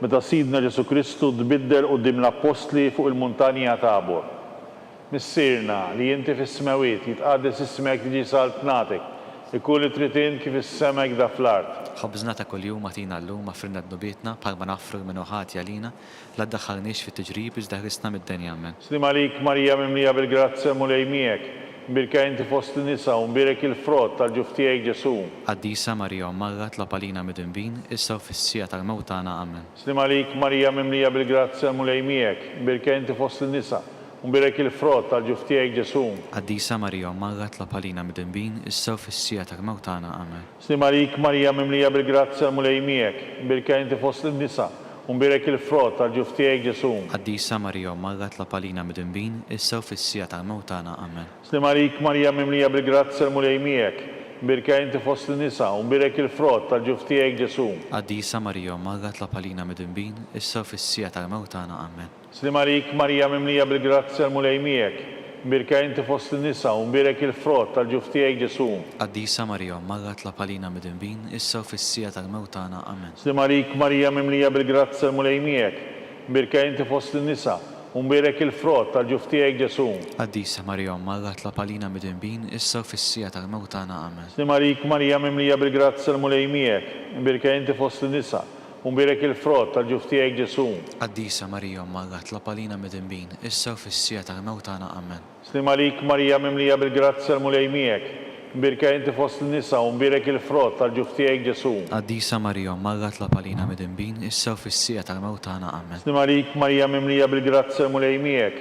meta Sidna Ġesu Kristu tbiddel quddiem l-Apostli fuq il-Muntanja Tabor. Missierna li inti fis-smawiet jitqaddes ismek tiġi saltnatek, ikun li trid kif is-semek da fl-art. خبزنا تا كل يوم اعطينا اللوم افرنا ذنوباتنا بحال ما نفرغ من وقعات يالينا لا تدخلناش في التجريب بس دهرسنا من الدنيا امين. Slim għalik Marija mimlija bil-grazzja mulej miegħek, birka inti fost nisa u mbirek il-frott tal-ġuf tiegħek Ġesu. قديسة مريم مرة طلب علينا مذنبين اسوا في السيئة الموتانا امين. Slim għalik Marija mimlija bil-grazzja mulej miegħek, birka inti fost nisa u mbirek il-frott tal-ġuf tiegħek Ġesu. قديسة مريم مرة طلب علينا مذنبين اسوا في السيئة الموتانا امين. Slim għalik Marija mimlija bil-grazzja mulej miegħek, birka inti fost nisa u mbirek il-frott tal-ġuf tiegħek Ġesu. قديسة مريم مرة طلب علينا مذنبين اسوا في السيئة الموتانا امين. Slim għalik Marija mimlija bil-grazzja mulej miegħek, birka inti fost nisa u mbirek il-frott tal-ġuf tiegħek Ġesu. قديسة مريم مرة طلب علينا مذنبين اسوا في السيئة الموتانا امين. Slim għalik Marija mimlija bil-grazzja mulej miegħek, birka inti fost nisa u mbirek il-frott tal-ġuf tiegħek Ġesu. قديسة مريم مرة طلب علينا مذنبين اسوا في السيئة الموتانا امين. Slim għalik Marija mimlija bil-grazzja mulej miegħek, birka inti fost nisa u mbirek il-frott tal-ġuf tiegħek Ġesu. قديسة مريم مرة طلب علينا مذنبين اسوا في السيئة الموتانا امين. Slim għalik Marija mimlija bil-grazzja mulej miegħek, birka inti fost nisa u mbirek il-frott tal-ġuf tiegħek Ġesu. قديسة مريم مرة طلب علينا مذنبين اسوا في السيئة الموتانا امين. Slim għalik Marija mimlija bil-grazzja mulej miegħek, birka inti fost nisa u mbirek il-frott tal-ġuf tiegħek Ġesu. قديسة مريم مرة طلب علينا مذنبين اسوا في السيئة الموتانا امين. Slim għalik Marija mimlija bil-grazzja mulej miegħek,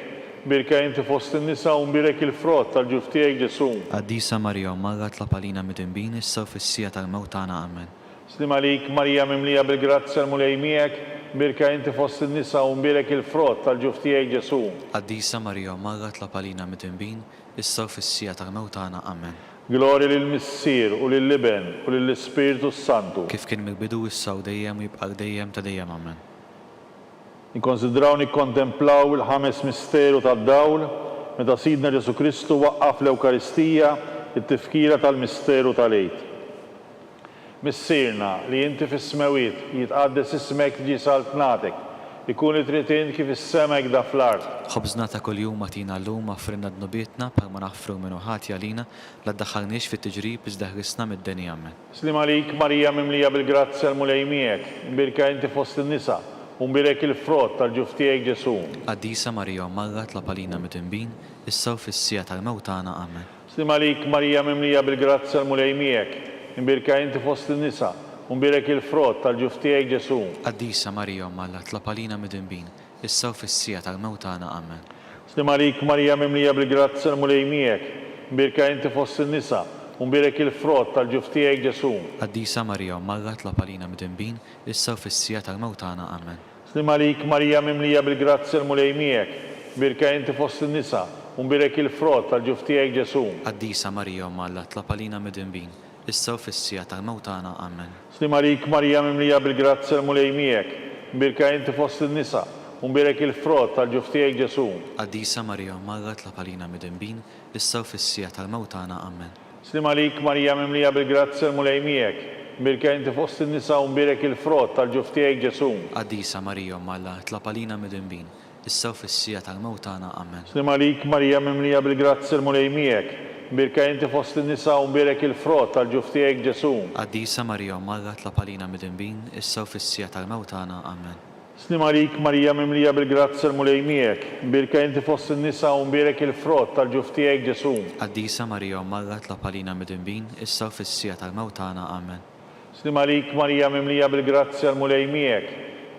birka inti fost nisa u mbirek il-frott tal-ġuf tiegħek Ġesu. قديسة مريم مرة طلب علينا مذنبين اسوا في السيئة الموتانا امين. Slim għalik Marija mimlija bil-grazzja mulej miegħek, birka inti fost nisa u mbirek il-frott tal-ġuf tiegħek Ġesu. قديسة مريم مرة طلب علينا مذنبين اسوا في السيئة الموتانا امين. Glorja lill-Missier u lill-Liben u lill-Ispiritu Santu. كيف كان مقبدو الساو ديم ويبقى ديم تديم امين. Nikkonsidraw nikkontemplaw il-ħames misteru tad-dawl meta Sidna Ġesu Kristu waqqaf l-Ewkaristija it-tifkira tal-misteru tal-Għid. Missierna li inti fis-smawiet jitqaddes ismek tiġi saltnatek, ikun li trid kif is-semek da fl-art. خبزنا تا كل يوم اعطينا اللوم افرنا ذنوباتنا بحال ما نفرغ من وقعات يالينا لا تدخلناش في التجريب بس دهرسنا من الدنيا امين. Slim għalik Marija mimlija bil-grazzja mulej miegħek, birka inti fost in-nisa u mbirek il-frott tal-ġuf tiegħek Ġesu. قديسة مريم مرة طلب علينا مذنبين اسوا في السيئة الموتانا امين. Slim għalik Marija mimlija bil-grazzja mulej miegħek, birka inti fost in-nisa u mbirek il-frott tal-ġuf tiegħek Ġesu. قديسة مريم مرة طلب علينا مذنبين اسوا في السيئة الموتانا امين. Slim għalik Marija mimlija bil-grazzja mulej miegħek, birka inti fost in-nisa u mbirek il-frott tal-ġuf tiegħek Ġesu. قديسة مريم مرة طلب علينا مذنبين اسوا في السيئة الموتانا امين. Slim għalik Marija mimlija bil-grazzja mulej miegħek, birka inti fost in-nisa u mbirek il-frott tal-ġuf tiegħek Ġesu. قديسة مريم مرة طلب علينا مذنبين اسوا في السيئة الموتانا امين. Slim għalik Marija mimlija bil-grazzja mulej miegħek, birka inti fost in-nisa u mbirek il-frott tal-ġuf tiegħek Ġesu. قديسة مريم مرة طلب علينا مذنبين اسوا في السيئة الموتانا امين. Slim għalik Marija mimlija bil-grazzja mulej miegħek, birka inti fost in-nisa u mbirek il-frott tal-ġuf tiegħek Ġesu. قديسة مريم مرة طلب علينا مذنبين اسوا في السيئة الموتانا امين. Slim għalik Marija mimlija bil-grazzja mulej miegħek, birka inti fost in-nisa u mbirek il-frott tal-ġuf tiegħek Ġesu. قديسة مريم مرة طلب علينا مذنبين اسوا في السيئة الموتانا امين. Slim għalik Marija mimlija bil-grazzja mulej miegħek, birka inti fost in-nisa u mbirek il-frott tal-ġuf tiegħek Ġesu. قديسة مريم مرة طلب علينا مذنبين اسوا في السيئة الموتانا امين. Slim għalik Marija mimlija bil-grazzja mulej miegħek,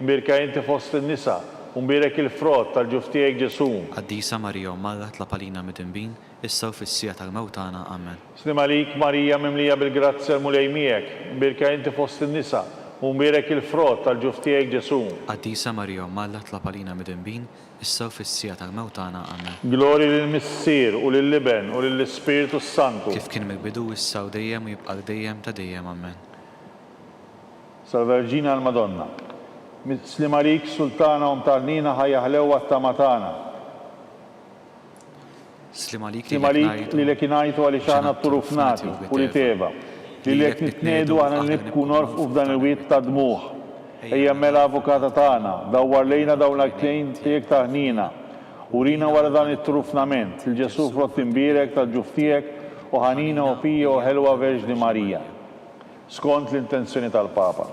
birka inti fost in-nisa u mbirek il-frott tal-ġuf tiegħek Ġesu. قديسة مريم مرة طلب علينا مذنبين اسوا في السيئة الموتانا امين. Slim għalik Marija mimlija bil-grazzja mulej miegħek, birka inti fost in-nisa u mbirek il-frott tal-ġuf tiegħek Ġesu. قديسة مريم مرة طلب علينا مذنبين اسوا في السيئة الموتانا امين. Glorja lill-Missier u lill-Liben u lill-Ispiritu Santu. كيف كان مقبدو الساو ديم ويبقى ديم تديم امين. Sal-Verġina l-Madonna. Slim għalik Sultana umtarnina ħajja ħlewa t-tamatana. سلم عليك Slim għalik li l-ekinajtu għalixana t-turufnati u li teba. Lilek nitnedu aħna li nibku norfqu f'dan il-wiet ta' dmuħ. Ejja mela avukata tagħna, dawwar lejna dawn l-klejn tiegħek ta' ħnina. Urina wara dan it-trufnament, il-Ġesu frott imbirek tal-ġuf tiegħek u ħanina u fija u ħelwa Verġni Marija. Skont l-intenzjoni tal-Papa.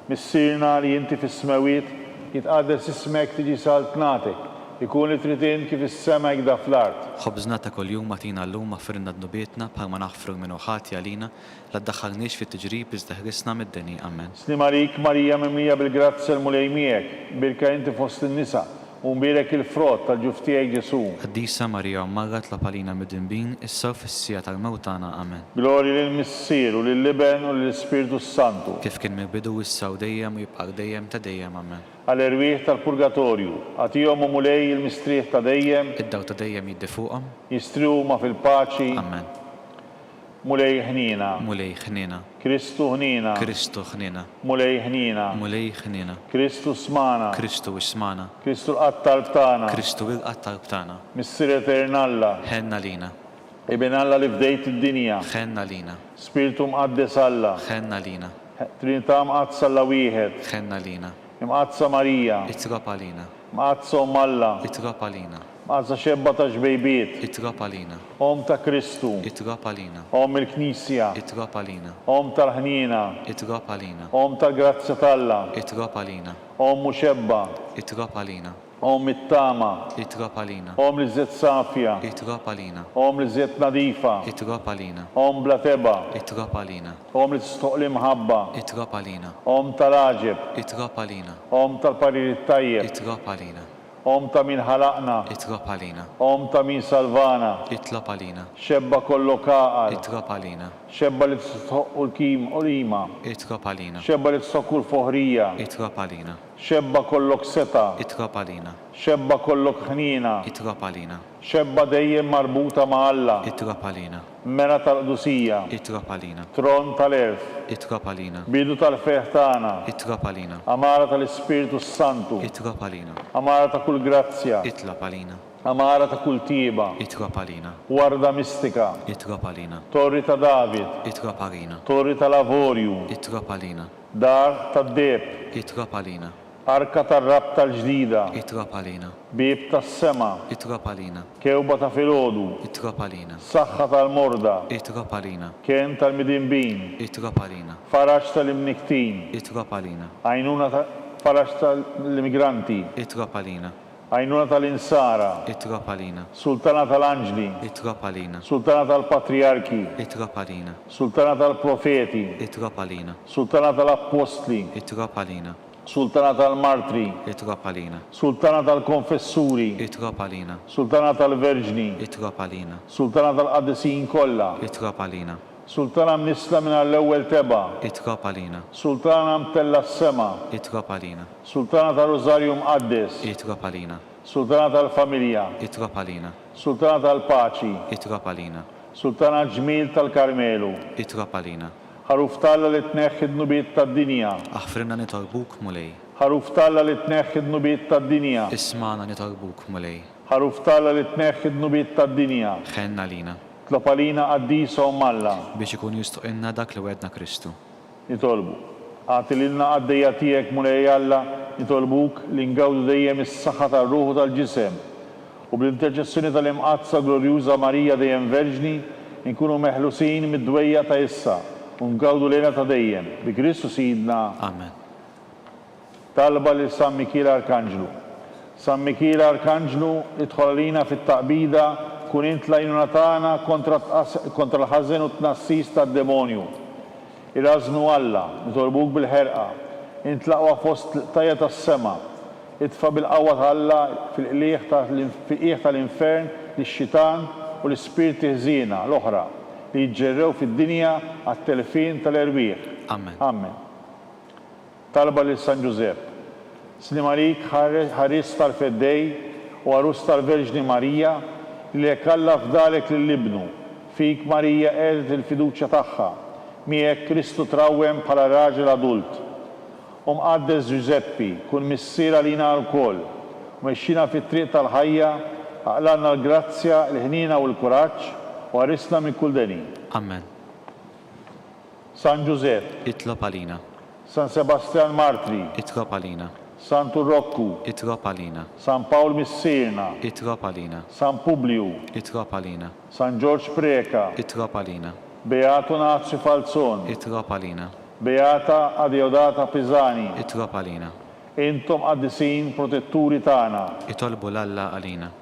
Missirna li inti fis-smawiet jitqaddes ismek tiġi saltnatek. Ikun li tridin kif is-sema jgda fl-art. خبزنا ta' kuljum atina llum aħfirna dnubietna bħalma naħfru minnu ħati għalina la ddaħħalniex fit-tiġrib iżda ħrisna mid-deni. Amen. Snimalik Marija mimlija bil-grazzja l-mulej miegħek, birka inti fost in-nisa u mbirek il-frott tal-ġuf tiegħek Ġesu. Qaddisa Marija Ummarra tlab għalina mid-dinbin issa u fis-sija tal-mewt tagħna. Amen. Glorja lill-Missier u lill-Liben u lill-Ispiritu Santu. Kif kien mill-bidu issa u dejjem u jibqa' dejjem ta' dejjem. Amen. Għal-erwieħ tal-Purgatorju, għatihom u mulej il-mistrieħ ta' dejjem, Id-daw ta' dejjem jiddi fuqhom. jistriwma fil-paċi, Amen. mulej ħnina, Mulej ħnina. Kristu ħnina, Kristu ħnina. mulej ħnina, Mulej ħnina. Kristu smana, Kristu ismana. Kristu l-qattal btana, Kristu il-qattar btana. Missier Eternalla, Ħenna lina. Ibn Alla li fdejt id-dinja, Ħenna lina. Spiritu mqaddes Alla, Ħenna lina. Trinità mqadsa Alla wieħed, Ħenna lina. mqadsa Marija, Itropa lina. mqadsa Alla, Itropa lina. mqadsa xebba ta' ġbejbiet, Itropa lina. Om ta' Kristu, Itropa lina. Om il-Knisja, Itropa lina. Om tal-ħnina, Itropa lina. Om tal-grazzja talla, Itropa lina. Om muxebba, Itropa lina. Om it-tama, Itropa lina. Om li zet safja, Itropa lina. Om li zet nadifa, Itropa lina. Om blateba, Itropa lina. Om li t-stoqli mħabba, Itropa lina. Om tal-aġeb, Itropa lina. Om tal-parir tajjeb, Itropa lina. Om ta' min ħalaqna, Itropa lina. Om ta' min salvana, Itlopa lina. xebba kollu kaqal, Itropa lina. xebba li t-stoqqu l-kim u l-ima, Itropa lina. xebba li t-stoqqu l-foħrija, Itropa lina. xebba kollok seta, Itropa lina. xebba kollok ħnina, Itropa lina. xebba dejjem marbuta ma' Alla, Itropa lina. mera tal-qdusija, Itropa lina. tron tal-erf, Itropa lina. bidu tal-feħ tagħna, Itropa lina. amara tal-Ispiritu Santu, Itropa lina. amara ta' kull grazzja, Itlopa lina. amara ta' kull tiba, Itropa lina. warda mistika, Itropa lina. torri ta' David, Itropa lina. torri ta' Lavorju, Itropa lina. dar ta' Deb, Itropa lina. arka ta' rab tal-ġdida, Itropa lina. bib ta' sema, Itropa lina. kewba ta' filgħodu, Itropa lina. saħħa tal-morda, Itropa lina. kien tal-midinbin, Itropa lina. faraġ tal-imniktin, Itropa lina. għajnuna ta' faraġ tal-immigranti, Itropa lina. għajnuna tal-insara, Itropa lina. sultana tal-anġli, Itropa lina. sultana tal-patriarki, Itropa lina. sultana tal-profeti, Itropa lina. sultana tal-apostli, Itropa lina. sultana tal-martri, Itropa lina. sultana tal-konfessuri, Itropa lina. sultana tal-verġni, Itropa lina. sultana tal-qaddisin kollha, Itropa lina. sultana mnisla minn l-ewwel teba, Itropa lina. sultana mtella s-sema, Itropa lina. sultana tal-Rożarju Mqaddes, Itropa lina. sultana tal-familja, Itropa lina. sultana tal-paċi, Itropa lina. sultana ġmil tal-Karmelu, Itropa lina. ħaruf talla li tneħħi d-nubiet tad-dinja, Aħfrinna nitorbuk mulej. ħaruf talla li tneħħi d-nubiet tad-dinja, Ismana nitorbuk mulej. ħaruf talla li tneħħi d-nubiet tad-dinja, Ħenna lina. tlopalina qaddisa u malla, Biex ikun jistuqinna dak li wedna Kristu. nitolbu. Għati lilna għaddejja tiegħek mulej Alla, nitolbuk li ngawdu dejjem is-saħħa tar-ruħu tal-ġisem u bl-interċessjoni tal-imqazza glorjuża Marija dejjem Verġni nkunu meħlusin mid-dwejja ta' issa u ngawdu lejna ta' dejjem bi Kristu Sidna. Amen. Talba lil San Mikiel Arkanġlu. San Mikiel Arkanġlu idħol lina fit-taqbida kun int lajnuna tagħna kontra l-ħażen u t-tnassis tad-demonju. Il-għaznu Alla, nitolbuk bil-ħerqa, int laqwa fost tajja tas-sema, itfa bil-qawwa ta' Alla fil-qieħ tal-infern lix-xitan u l-ispirti ħżiena l-oħra li jġerrew fid-dinja għat-telfin tal-erbieħ. Amen. Amen. Talba lil San Giuseppe. Slim għalik ħaris tal-feddej u għarus tal-Verġni Marija li jekalla f'dalek lill-ibnu. Fik Marija qedet il-fiduċja tagħha. Miegħek Kristu trawwem bħala raġel adult. Mqaddes Giuseppi, kun missiera lina l-koll. Mexxina fit-triq tal-ħajja, aqlanna l-grazzja, l-ħnina u l-kuraġġ u għarisna minn kull deni. Amen. San Giuseppe, itlob għalina, San Sebastian Martri, itlob għalina, Santu Roccu, itlob għalina, San Paul Missirna, itlob għalina, San Publiu, itlob għalina, San George Preka, itlob għalina, Beato Nazio Falzon, itlob għalina, Beata Adeodata Pisani, itlob għalina, intom qaddisin protetturi tagħna. itolbu l-Alla għalina.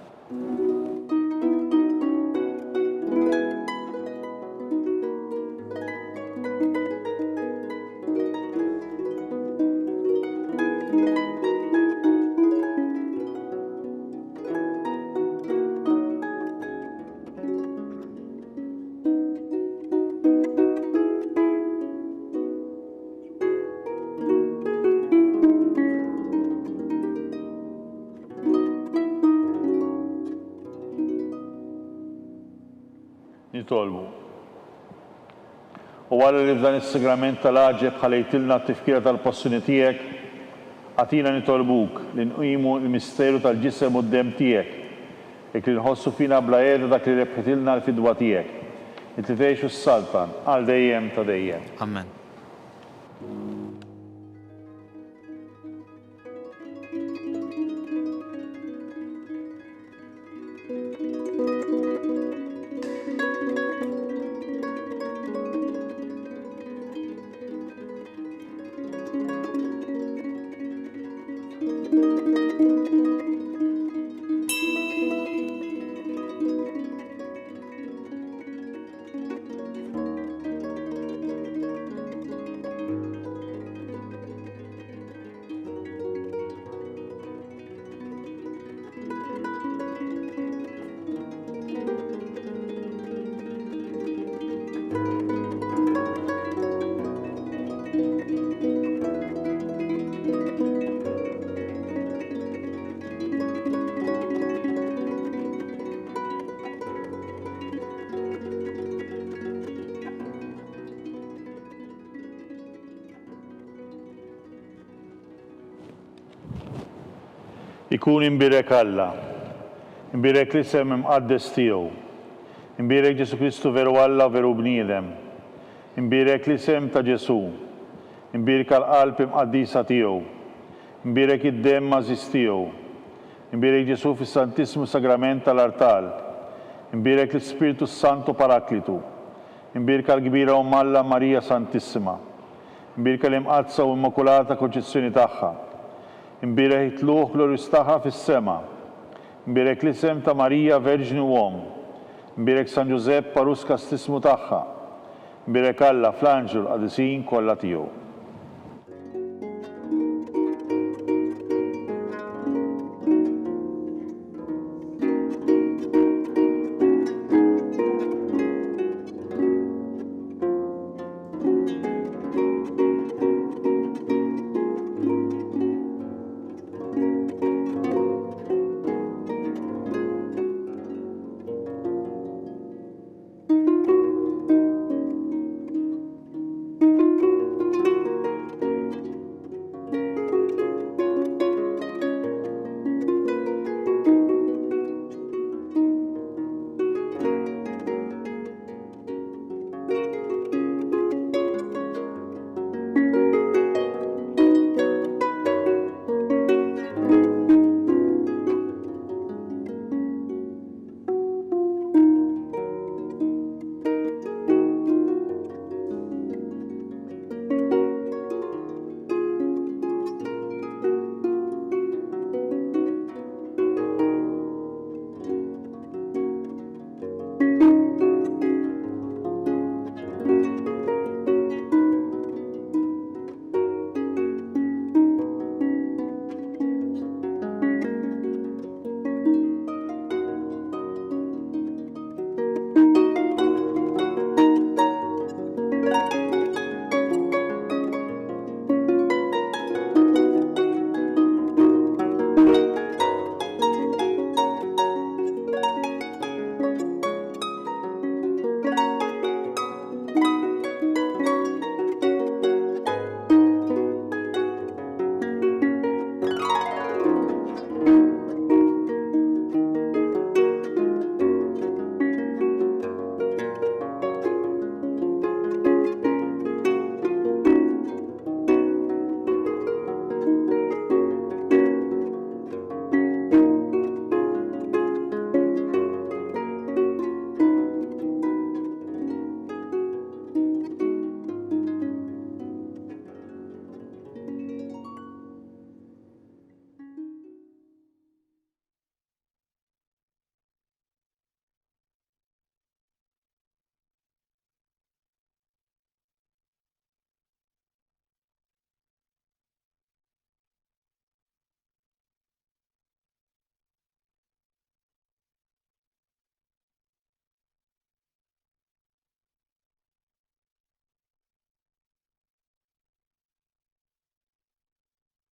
Nitolbu. U għalli li f'dan is-sagrament tal-aġeb ħalejtilna t-tifkira tal-passjoni tiegħek, għatina nitolbuk li nqimu l-misteru tal-ġisem u d-dem tiegħek, li nħossu fina bla qiegħda dak li rebħitilna l-fidwa tiegħek. Inti tgħixu s-saltan għal dejjem ta' dejjem. Amen. Ikun imbirek Alla, imbirek l-isem imqaddes tiegħu, imbirek Ġesu Kristu veru Alla veru bniedem, imbirek l-isem ta' Ġesu, imbirek għal-qalb imqaddisa tiegħu, imbirek id-dem mażis tiegħu, imbirek Ġesu fis-Santissimu Sagrament tal-Artal, imbirek l-Ispiritu Santo Paraklitu, imbirek għal-kbira Alla Marija Santissima, imbirek l-imqazza u immakulata konċezzjoni tagħha, imbirek jitluħ glorjus tagħha fis-sema, imbirek l-isem ta' Marija Verġni Uom, imbirek San Giuseppe Parus Kastismu tagħha, imbirek Alla fl-anġel qadisin kollha tiegħu.